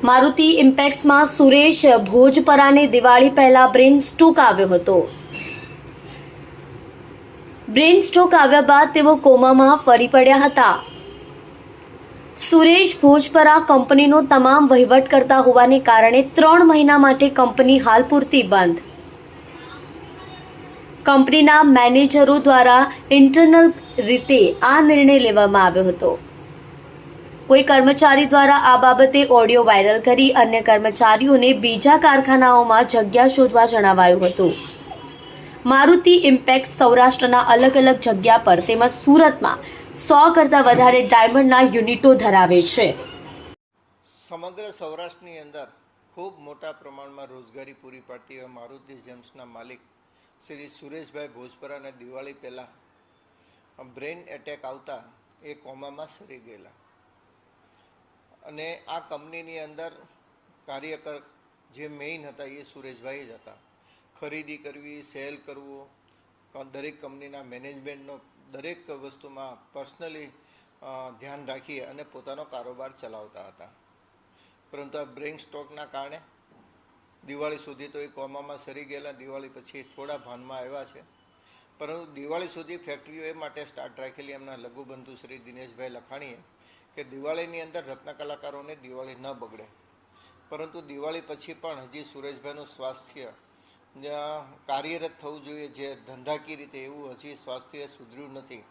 મારુતિ ઇમ્પેક્સમાં સુરેશ ભોજપરાને દિવાળી પહેલા brain stroke આવ્યો હતો। બ્રેન સ્ટ્રોક આવ્યા બાદ તેઓ કોમામાં ફરી પડ્યા હતા। સુરેશ ભોજપરા કંપનીનો તમામ વહીવટ કરતા હોવાને કારણે 3 મહિના માટે કંપની હાલ પૂરતી બંધ। કંપનીના મેનેજરો દ્વારા ઇન્ટરનલ રીતે આ નિર્ણય લેવામાં આવ્યો હતો। કોઈ કર્મચારી દ્વારા આ બાબતે ઓડિયો વાયરલ કરી અન્ય કર્મચારીઓને બીજા કારખાનાઓમાં જગ્યા શોધવા જણાવાયું હતું। મારુતિ ઇમ્પેક્સ સૌરાષ્ટ્રના અલગ અલગ જગ્યા પર તેમજ સુરતમાં 100 કરતાં વધારે ડાયમંડના યુનિટો ધરાવે છે। સમગ્ર સૌરાષ્ટ્રની અંદર ખૂબ મોટા પ્રમાણમાં રોજગારી પૂરી પાડતી એવા મારુતિ જેમ્સના માલિક શ્રી સુરેશભાઈ ભોજપરાને દિવાળી પહેલાં બ્રેન એટેક આવતા એ કોમામાં સરી ગયેલા અને આ કંપનીની અંદર કાર્યકર જે મેઇન હતા એ સુરેશભાઈ જ હતા। ખરીદી કરવી, સેલ કરવું, દરેક કંપનીના મેનેજમેન્ટનો દરેક વસ્તુમાં પર્સનલી ધ્યાન રાખી અને પોતાનો કારોબાર ચલાવતા હતા। પરંતુ આ બ્રેન સ્ટ્રોકના કારણે દિવાળી સુધી તો એ કોમામાં સરી ગયેલા। દિવાળી પછી થોડા ભાનમાં આવ્યા છે, પરંતુ દિવાળી સુધી ફેક્ટરીઓ એ માટે સ્ટાર્ટ રાખેલી એમના લઘુબંધુ શ્રી દિનેશભાઈ લખાણીએ કે દિવાળીની અંદર રત્ન કલાકારોને દિવાળી ન બગડે, પરંતુ દિવાળી પછી પણ હજી સુરેશભાઈનું સ્વાસ્થ્ય કાર્યરત થવું જોઈએ જે ધંધાકીય રીતે, એવું હજી સ્વાસ્થ્ય સુધર્યું નથી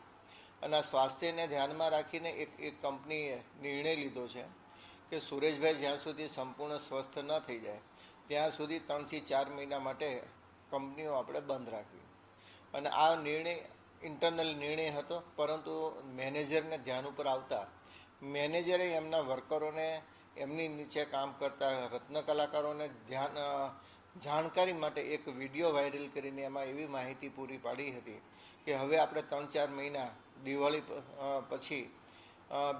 અને આ સ્વાસ્થ્યને ધ્યાનમાં રાખીને એક કંપનીએ નિર્ણય લીધો છે કે સુરેશભાઈ જ્યાં સુધી સંપૂર્ણ સ્વસ્થ ન થઈ જાય ત્યાં સુધી 3 થી 4 મહિના માટે કંપનીઓ આપણે બંધ રાખવી અને આ નિર્ણય ઇન્ટરનલ નિર્ણય હતો, પરંતુ મેનેજરને ધ્યાન ઉપર આવતા મેનેજરે એમના વર્કરોને, એમની નીચે કામ કરતા રત્ન કલાકારોને જાણકારી માટે એક વિડીયો વાયરલ કરીને એમાં એવી માહિતી પૂરી પાડી હતી કે હવે આપણે 3-4 મહિના દિવાળી પછી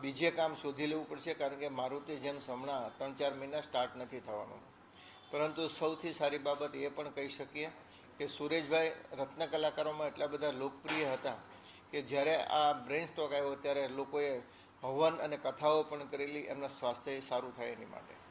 બીજે કામ શોધી લેવું પડશે, કારણ કે મારુતિ જેમ્સ હમણાં 3-4 મહિના સ્ટાર્ટ નથી થવાનું। પરંતુ સૌથી સારી બાબત એ પણ કહી શકીએ કે સુરેશભાઈ રત્ન કલાકારોમાં એટલા બધા લોકપ્રિય હતા કે જ્યારે આ બ્રેન સ્ટ્રોક આવ્યો ત્યારે લોકોએ હવન અને કથાઓ પણ કરેલી એમના સ્વાસ્થ્ય સારું થાય એની માટે।